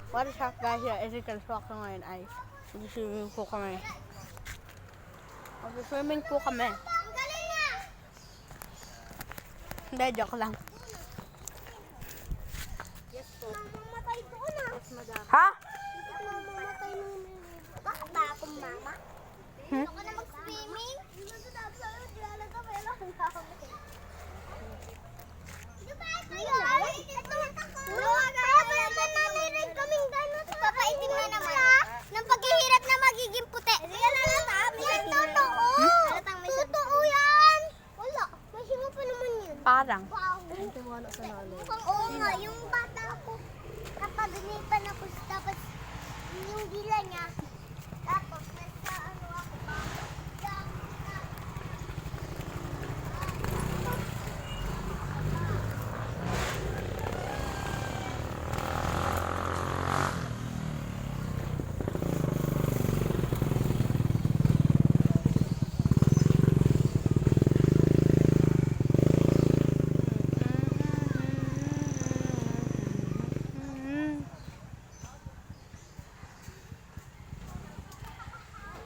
What is up guys, Ezekiel Swak ngayon ay mag-swimming po kami. Mag-swimming po kami. Hindi, joke lang. Yes po. Mamamatay doon ah. Yes, madam. Ha? Mamamatay nung baka ba akong mama? Gusto ko na mag-swimming? Di ba ito yun? Kaya pala ba nanirig kaming gano'n? Papaitim na naman. Nang paghihirap na magiging puti. Totoo. Totoo yan. Wala. May himo pa naman yun. Parang. Wow. Mukhang oo nga. Yung bata ko, kapag-inipan ako, tapos yung gila niya, tapos nasa ano ako pa.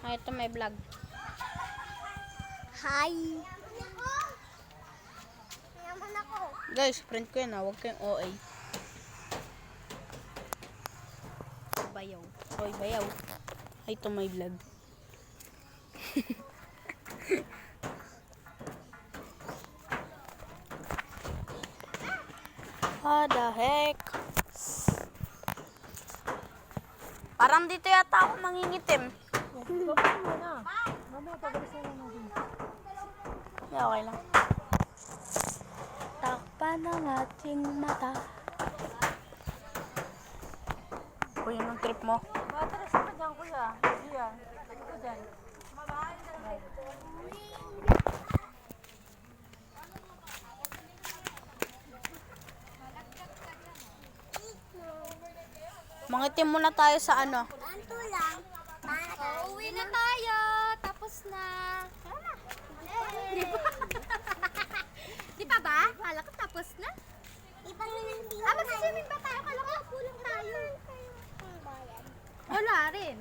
Ay, ito may vlog. Hi! Naman ako. Guys, friend ko yan ha. Huwag kayong OA. Bayaw. Hoy, bayaw. Ay, ito may vlog. What the heck? Parang dito yata ako mangingitim. Yeah, okay lang. Takpan ng ating mata. Uy, yun ang trip mo. Matras ka dyan, kuya. Diyan. Ito dyan. Mangitim muna tayo sa ano. Anto lang. Uwi na tayo. Tapos na. Di pa ba? Kala ko tapos na. Ibang hindi Mag-swimming ba tayo? Kala ko kulang tayo. Wala rin.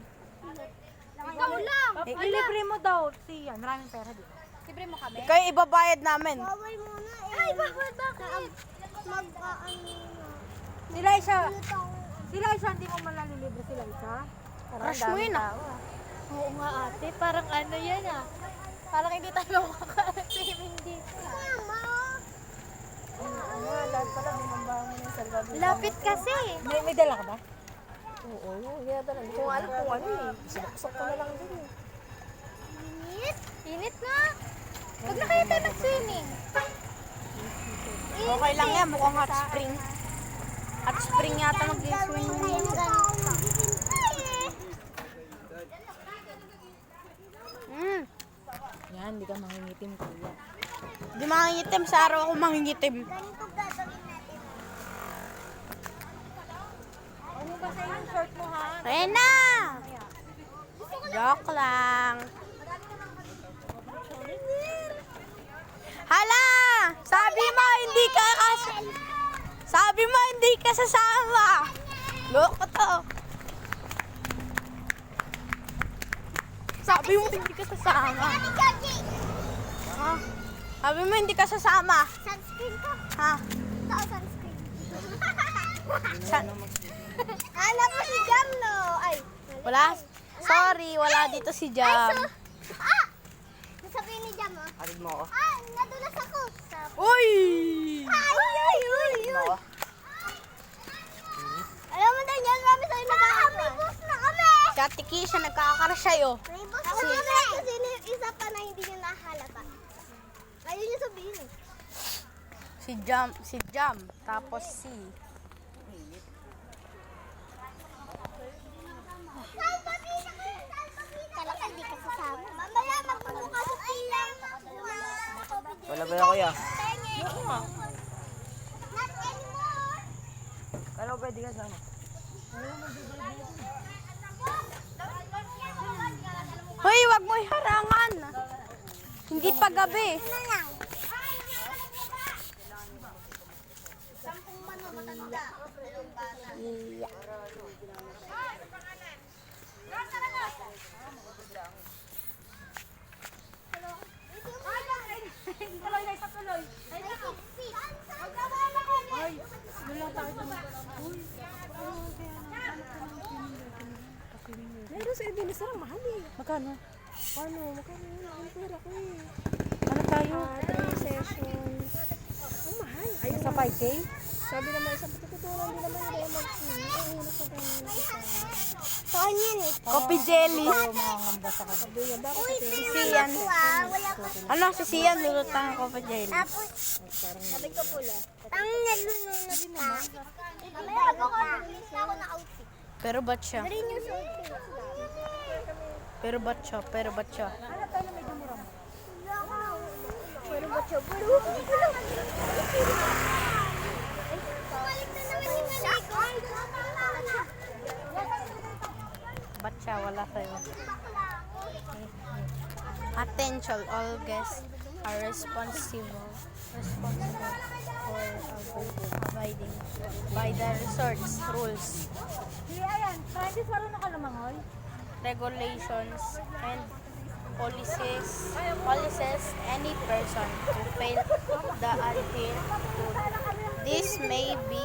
Ikaw lang. Ilibre mo daw siya. Maraming pera dito. Libre mo kami? Kayo ibabayad namin. Bawal muna eh. Ay, bakit? Mag-ano Sila isa. Sila isa, hindi mo man nalilibre sila isa. Rush mo yun ah. Oo nga ate. Parang ano yan ah. Parang hindi tayo makaka-swimming dito. Ano, lahat pala, binambahan mo ng salwa. Lapit kasi. May dala ka ba? Oo, hindi na dala. Hindi ko alam kung ano eh. Sinaksak ko na lang din eh. Init. Init nga. Huwag na kayo tayo mag-swimming. Okay lang yan, mukhang hot spring. Hot spring yata mag-swing. Yan, hindi ka mangingitim kuya. Di mangingitim, sa araw ako mangingitim. Ganito gagawin natin. Ano ba sa yung short mo ha? Ayan na! Joke lang. Hala! Sabi mo hindi ka sasama. Loko to. Sabi mo hindi ka sasama. Ha? Sabi mo hindi ka sasama. Sunscreen ko. Ha? Ito ang sunscreen. Hanap mo si Jam, no? Ay, wala. Sorry, wala dito si Jam. Sasabihin ni Jam, oh. Arid mo ako. Nadulas ako. Uy! Ay. Alam mo na yan, mami sa'yo may boss na kami. Si Ate Kisha nagkakara sa'yo. May boss na kami. Kasi isa pa na hindi nyo nahalata. Ayun yung sabihin eh. Si Jam, tapos si... Kala ka di ka sasama. Mamaya magmumukha sa silang. Wala ba na kuya? Not anymore. Kala ko pwede ka sama. Hoy, wag mo harangan. Hindi pa gabi. Ano lang? 10 matanda. 2 bata. Yeah. Meron sa Ebenezer ang mahal eh. Magkano? Paano? Magkano yun? Ang pera ko eh. Ano tayo? 3 sessions. Ang mahal. Ayun. Sa 5K? Sabi naman, sa patututunan din naman nila yung mag-sing. Ang hirap sa ganun. Saan yan eh? Coffee jelly. Mangangamba sa kanila. Sabi niya, bakit Uy, ito? tingnan mo wala ko. Ano, si Sian, lulutan ng coffee jelly. Tapos, sabi ko pula. Tang nalunod ka. Mamaya mag-release na ako na outfit. Pero ba't siya? Rin yung outfit. Pero ba't siya? Pero ba't siya? Pero ba't siya? Bumalik na naman yung naligo. Ba't siya? Wala sa'yo. Attention, all guests are responsible for abiding by the resort's rules, regulations, and policies. Any person who fail to adhere to this may be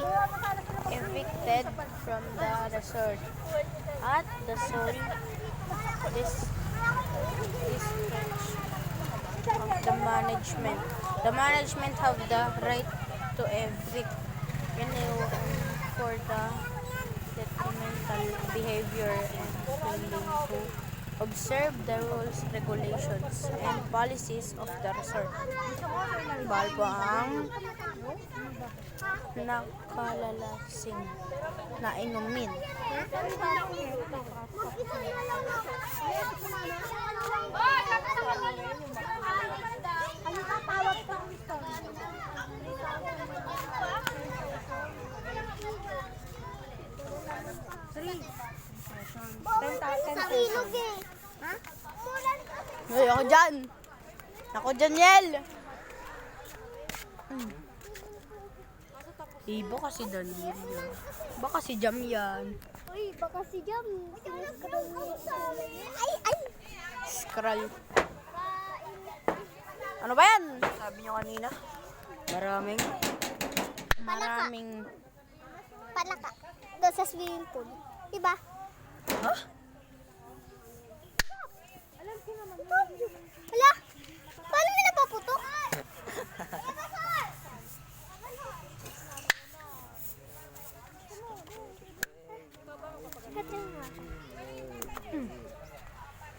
evicted from the resort at the sole discretion of the management. The management have the right to evict anyone for the detrimental behavior and failing to observe the rules, regulations, and policies of the resort. Bawal po ang nakalalasing na inumin. Sa ilog eh. Ha? Ay, ako dyan! Ako dyan, Yel! Baka si Danilo. Baka si Jam yan. Uy, baka si Jam. Ay! Scroll. Ano ba yan? Sabi niyo kanina, maraming. Maraming... Palaka. Doon sa swimming pool. Diba? Ha? Hala! Paano nila paputok?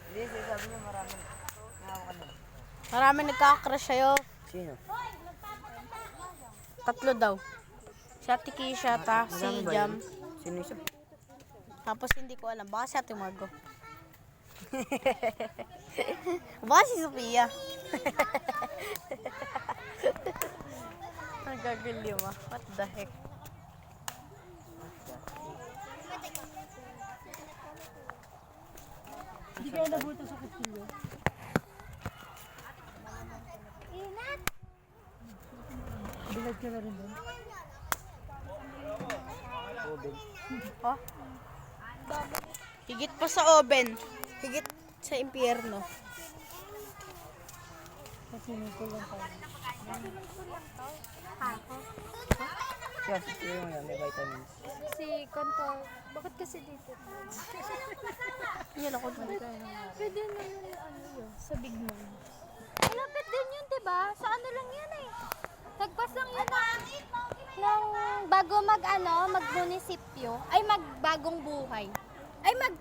Hindi, sabi niyo maraming. Maraming nagkakrush sa'yo. Sino? 3 daw. Si Ate Kisha, ta, si Marami ba Jam. yun? Sino isa? Tapos hindi ko alam. Baka si Ate Margo. Baka si Sophia. Ang gagaliw ah. What the heck? Hindi kayo nabuto sa kutsilyo. Inat! Bilad ka na rin doon. Oh. Higit pa sa oven. Higit sa impyerno. Kasi ko lang tayo. Yes, yung yan, may vitamins. Si Kanto, bakit kasi dito? Yan ako dun. Pwede na yun, ano yun, sa Big Mom. Malapit din yun, diba? Sa ano lang yan eh. Tagpas lang yun ng bago mag-munisipyo, ay magbagong buhay. Ay ano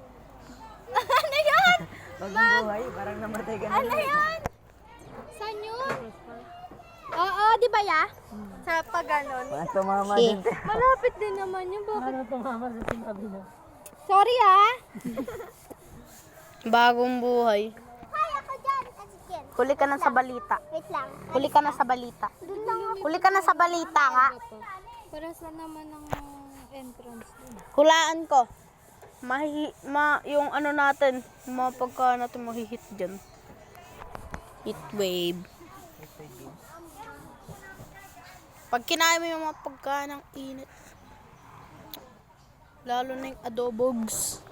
yan? Bagong buhay, parang namatay ka na. Ano yan? Saan yun? Oo, di ba ya? Sa pag-ganon. Parang tumama Si. din. Malapit din naman yun. Bakit? Parang tumama sa sinabi mo. Sorry ah. Bagong buhay. Hi, ako dyan. Kasi Ken. Huli ka na sa balita. Wait lang. Huli ka na sa balita. Doon lang ako. Huli ka na sa balita nga. Para sa naman ng entrance dun. Hulaan ko. Yung ano natin, mga pagka natin mahihit dyan. Heat wave. Pag kinain mo yung mga pagka ng init. Lalo na yung adobogs.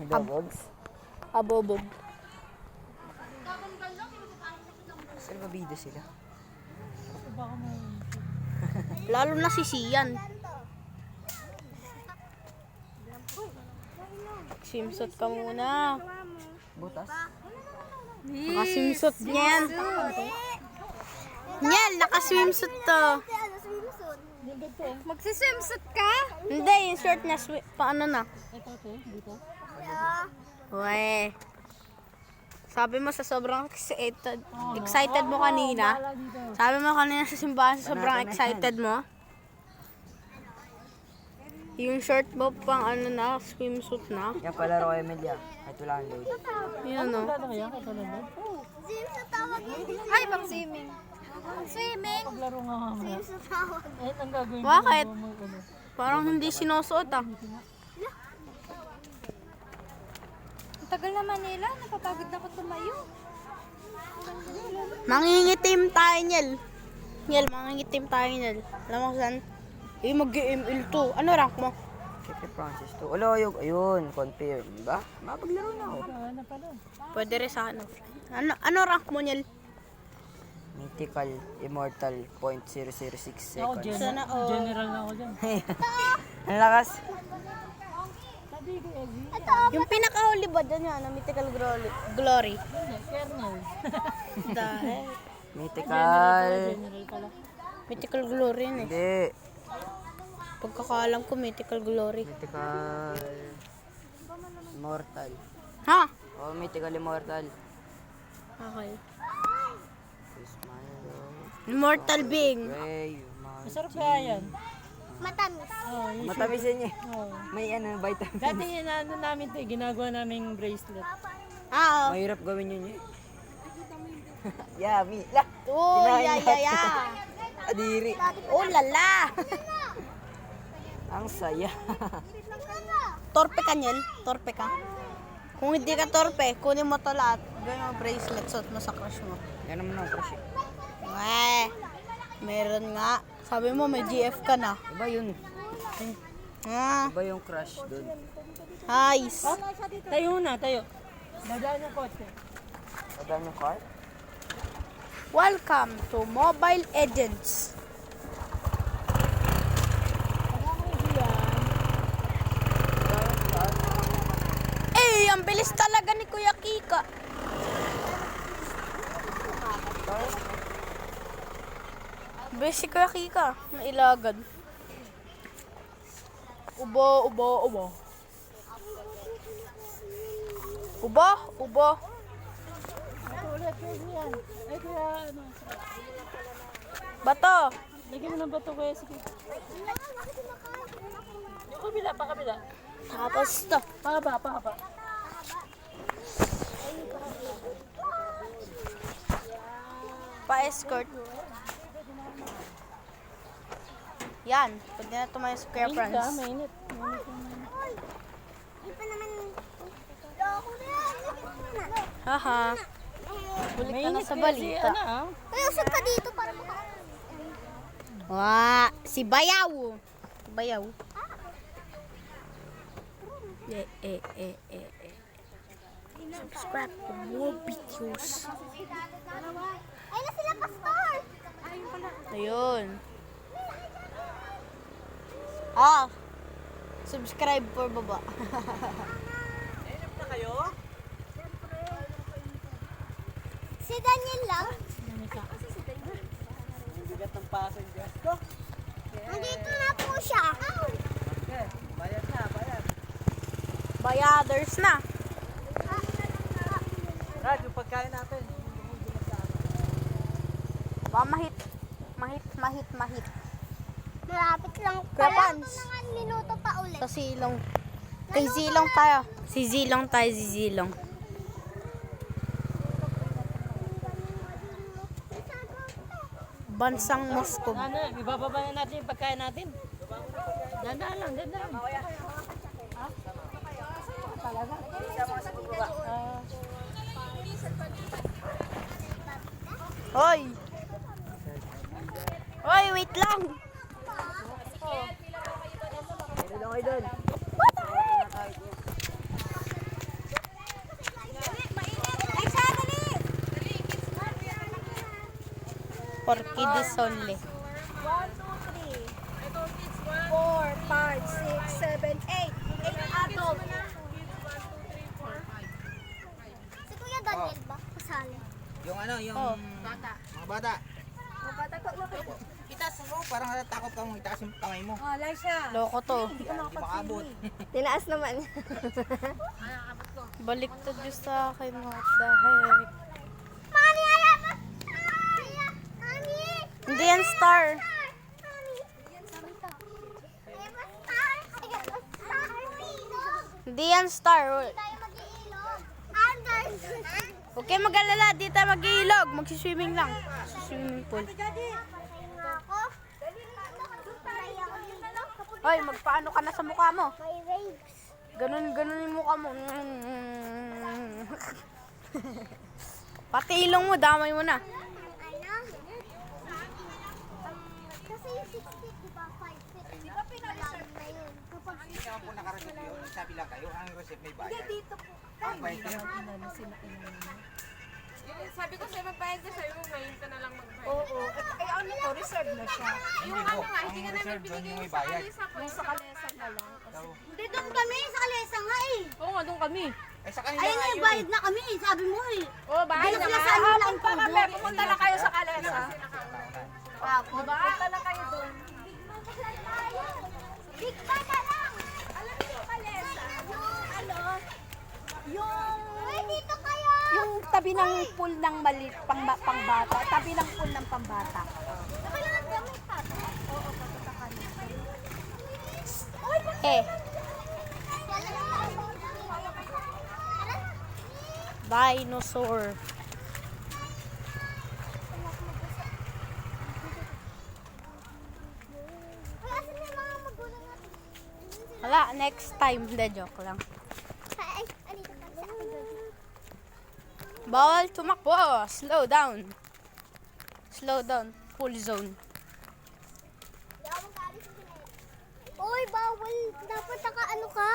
Dobogs? Abobog. Salvavido sila. Lalo na si Sian. Swimsuit ka muna. Butas? Naka-swimsuit niyan. Niyan, naka-swimsuit to. Magsiswimsuit ka? Hindi, yung short na paano na? Uwe. Sabi mo sa sobrang excited mo kanina. Sabi mo kanina sa simbahan sa sobrang excited mo. Yung short mo pang ano na, swimsuit na. Yan pala Roy Media. Ito lang load. Yun o. Sim sa tawag yun. Ay, pang swimming. Swimming. Paglaro nga mamaya. Sim sa tawag. Eh, ang gagawin mo, Bakit? ano? Parang hindi sinusuot ah. Ang tagal na Manila, napapagod na ako tumayo. Mangingitim tayo Niel. Niel, mangingitim tayo Niel. Alam mo kung saan? Mag-ML2. Ano rank mo? Siyempre Francis to. Wala yung, ayun, confirm. Ba? Mapaglaro na ako. Ano pala? Pwede rin sa ano. Ano rank mo Niel? Mythical, Immortal, 0.006 Ako, seconds. Sana all. general na ako dyan. Ang lakas. Yung pinakahuli ba dyan yan? Mythical Glory. Hindi, kernel. Dahil. Mythical. General pala. Mythical Glory yun eh. Hindi. Pagkakaalam ko Mythical Glory. Mythical. Immortal. Ha? Oh, Mythical Immortal. Okay. Smile. Immortal Being. Ray, Masarap kaya yan. Matamis. Oh, yung Matamis yan eh. oh. May ano, vitamin. Dati ano namin to, ginagawa naming bracelet. Ah, oh. Mahirap gawin yun eh. Yummy. Lah! Oh, Kinain ya. Adiri. Oh, lala. Ang saya. Torpe ka Niel. Torpe ka. Kung hindi ka torpe, kunin mo to lahat. Gawin mo bracelet, suot mo sa crush mo. Yan naman ang crush eh. Meron nga. Sabi mo may GF ka na. Iba yun. Ah, Iba yung crush dun. nice. Tayo na, tayo. Dadaan yung kotse. Madaan yung car? Welcome to Mobile Agents. Eh, ang bilis talaga ni Kuya Kika. Bilis si Kuya Kika. Nailagad. Ubo. Ay, kaya ano. Bato. Lagyan mo ng bato kaya sige. Yung kabila, pa kabila. Tapos to. Pahaba. Pa-escort. Yan. Pwede na tumayo sa Kuya Mainit ka, Franz. mainit. Di pa naman. Loko na yan. Haha. Balik ka na Mainit sa kasi, balita. ano ah. Ay, usap ka dito para maka... Wah, si Bayaw. Bayaw. Subscribe for more videos. Ay na sila, pastor! Ayun. Ah. Subscribe for baba. Si Daniel lang. Bigat ng passenger. Nandito na po siya. Bayad na, bayad. Bayaders na. Rad, yung pagkain natin. Mahit. Malapit lang. Kuya Wala Pans. pa naman minuto pa ulit. Sa silong. Kay Zilong tayo. Si Zilong. Bansang Moscow. Ano, ibababa na natin yung pagkain natin. Dandaan lang. Hoy! Wait lang! Meron lang kayo dun. Ay, siya, dali! For kids only. 1, 2, 3. 4, 5, 6, 7, 8. 8 adult. Si Kuya Daniel ba? Kasali. Yung ano, yung mga bata. Itaas mo, parang natatakot ka mong itaas yung kamay mo. Loko to. Hindi makaabot. Tinaas naman. Balik to just sa akin. What the heck? Mami, ayan! Mami! Hindi yan star. Hindi yan star. Tayo mag-iilog. Anders! Huwag kayo mag-alala. Di tayo mag-iilog. Magsiswimming lang. Sa swimming pool. Ako? Hoy, magpaano ka na sa mukha mo? May raves. Ganun yung mukha mo. Pati ilong mo, damay mo na. Kasi yung 6 feet, di ba? 5 feet. Di ba pinalisan na yun? Kapag Hindi naman po nakareceive yun. Sabi lang kayo, ang receipt may bayad. Dito po. Ang bayad kayo. Sabi ko sa'yo, magbayad ka sa'yo, ngayon ka na lang magbayad. Oo. Ay, ano to? Reserve na siya. Hindi po, ang reserve doon yung may bayad. Yung sa kalesa na lang. Hindi doon kami, sa kalesa nga eh. Oo nga, doon kami. Eh sa kanila Ayun nga na, yun. bayad na kami eh. Sabi mo eh. Oo, bayad Hindi na na nga. sa ano lang po. Pumunta na kayo sa kalesa. Punta na kayo doon. Big Bang na lang. Alam niyo yung kalesa? Uy, dito kayo. Yung tabi ng pool ng maliit, pangbata. Tabi ng pool ng pambata. Kailangan gamit pa. Eh, dinosaur. Asan yung mga magulang natin? Wala, next time. Hindi, joke lang. Ay, anito pa sa akin. Bawal tumakbo. Slow down. Slow down. Full zone. Uy, bawal. Dapat ano ka.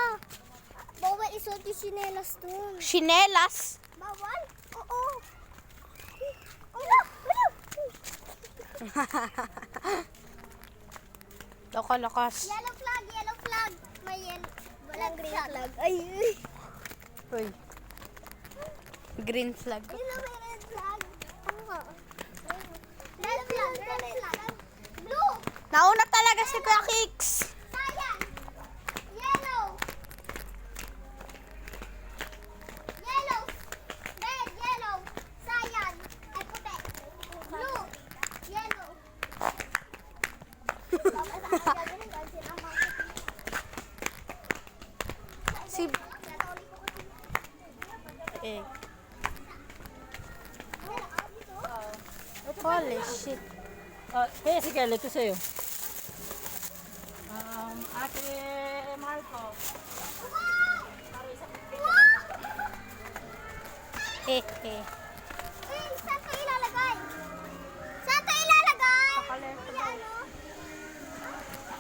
Bawal isuot yung sinelas dun. Shinelas. Bawal? Oo. Ulo! Ulo! Loko-lokas. Yellow flag, yellow flag. May yellow. Walang green flag. Ay, ay. Uy. Green flag. Yun na may red flag. Oo. Red flag, red flag. Blue! Nauna talaga si Kuya Kicks. Cyan! Yellow! Yellow! Red, yellow! Cyan! Ay, puti. Blue! Yellow! Si... Eh. Holy shit. Hey, sige, ito sa'yo. Ate Marco. Eh, eh. Eh, saan ito ilalagay? Saan ito ilalagay? Ayan, oh.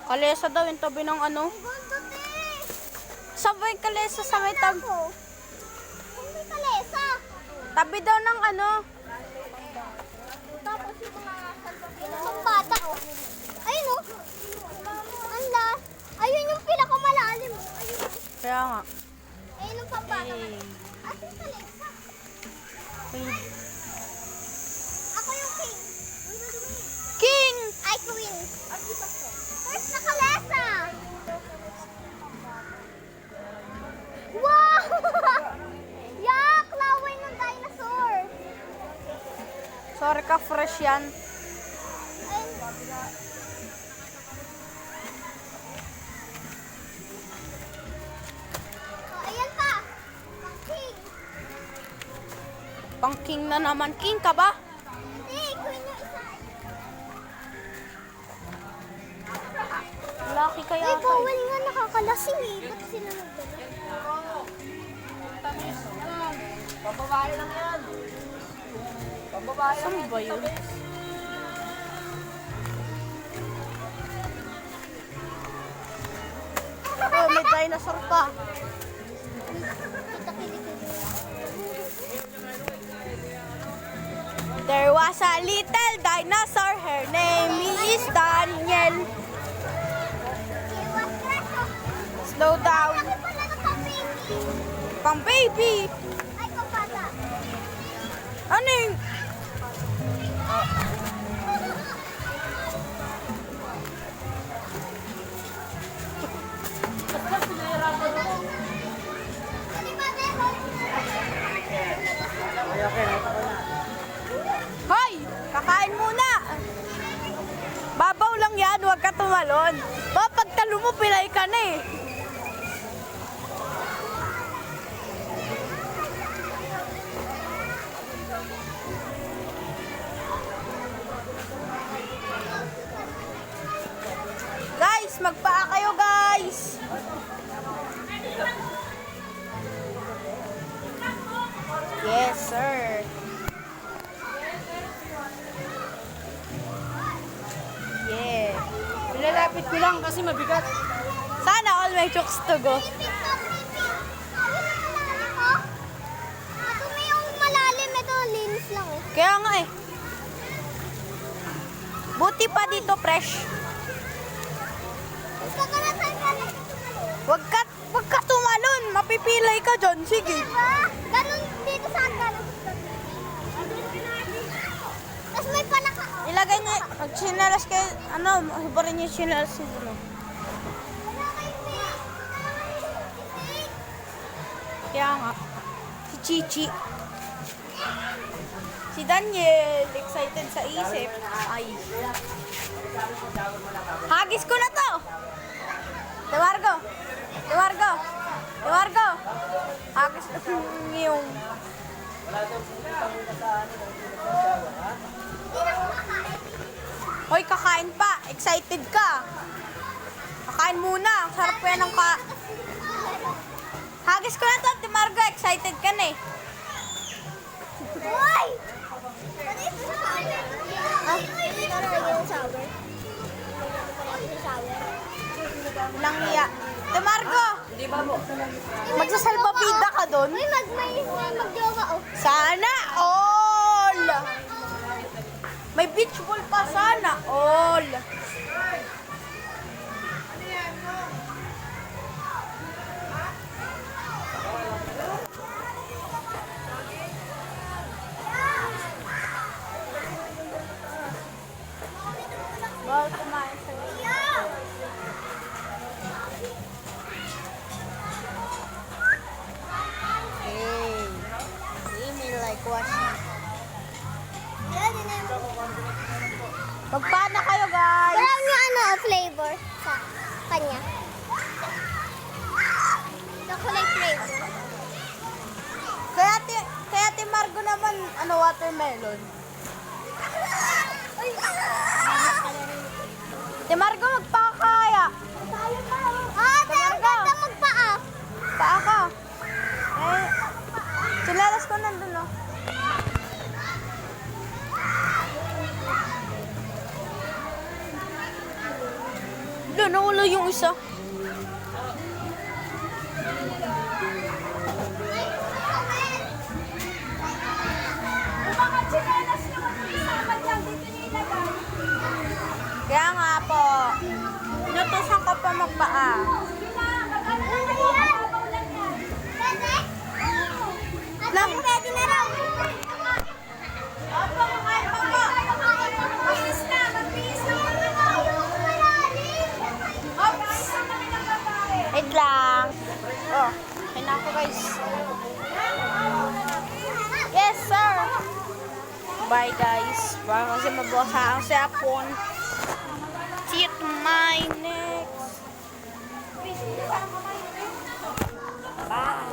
Kalesa daw yung tabi ng ano. Guntot eh. Sabay kalesa sa may tab. Kung may kalesa. Tabi daw ng ano. Tapos yung mga pambata, oh. Ayun, oh. Anda. Ayun yung pinakamalalim. Ayun. Kaya nga. Ayun yung pambata. Eh. At yung kalesa. Uy. Ako yung king. King! Ay, queen. First na kalesa. Wow! Yak! Laway ng dinosaur. Sorry ka, fresh yan. Oh, ayan pa. King. Pang king na naman. King ka ba? Hindi, queen yung isa. Lucky kaya Ay, ka. bawal nga nakakalasing eh. Ba't sila nagdala? Bababae lang yan. Bababae lang Saan ba yun? Oh, may dinosaur pa. Kita kilikili. There was a little dinosaur. Her name is Daniel. Slow down. Laki pala ng pang-baby. Pang baby. Ay, pang-bata. Ano yung... Hindi ba, Devon? Hoy! Kakain muna! Babaw lang yan, huwag ka tumalon. Ba, pag talo mo, pilay ka na eh. Guys, magpaa kayo guys! Yes, sir. Yeah. Nilalapit ko lang kasi mabigat. Sana all may chokes to go. Ito may yung malalim. Ito, linis lang eh. Kaya nga eh. Buti pa dito fresh. Gusto ko na tayo. Wag ka tumalon. Mapipilay ka dyan. Sige. Diba? Ganun dito sa ganun. Tapos may panaka. Ilagay niya. Pag sinalas kayo, ano, hubarin niyo sinalas si ano. Kaya nga. Si Chichi. Si Daniel, excited sa isip. Ay. Hagis ko na to! Dewargo! Dewargo! Dewargo! Hagis na yung... Hoy, kakain pa! Excited ka! Kakain muna! Ang sarap ko yan ng ka... Hagis ko na to, Demargo! Excited ka na eh. Uy! Yung shower. Lang iya. Demargo! Magsasalbabida ka doon? Uy, may magjowa oh. Sana all! May beach ball pa sana all! Bawal kumain sa Hey, email like washing. Yan, yun na yung... Magpana kayo guys! Wala niyo ano, flavor sa kanya. Chocolate flavor. Kaya ti Margo naman, ano, watermelon. Ti Margo, magpakaya. Ate, ang ganda magpaa. Paa ka. Eh, sinalas ko nandun, no? Doon, nawala yung isa. Kaya nga po, inutusan ko pa magpaa. Lang, ready na raw. Opo, kumain pa po. Magbihis na, magbihis na. Oops! Wait lang. Oh, okay na ako guys. Yes, sir! Bye guys. Para kasi mabuha ang cellphone. See you to my next. Bye.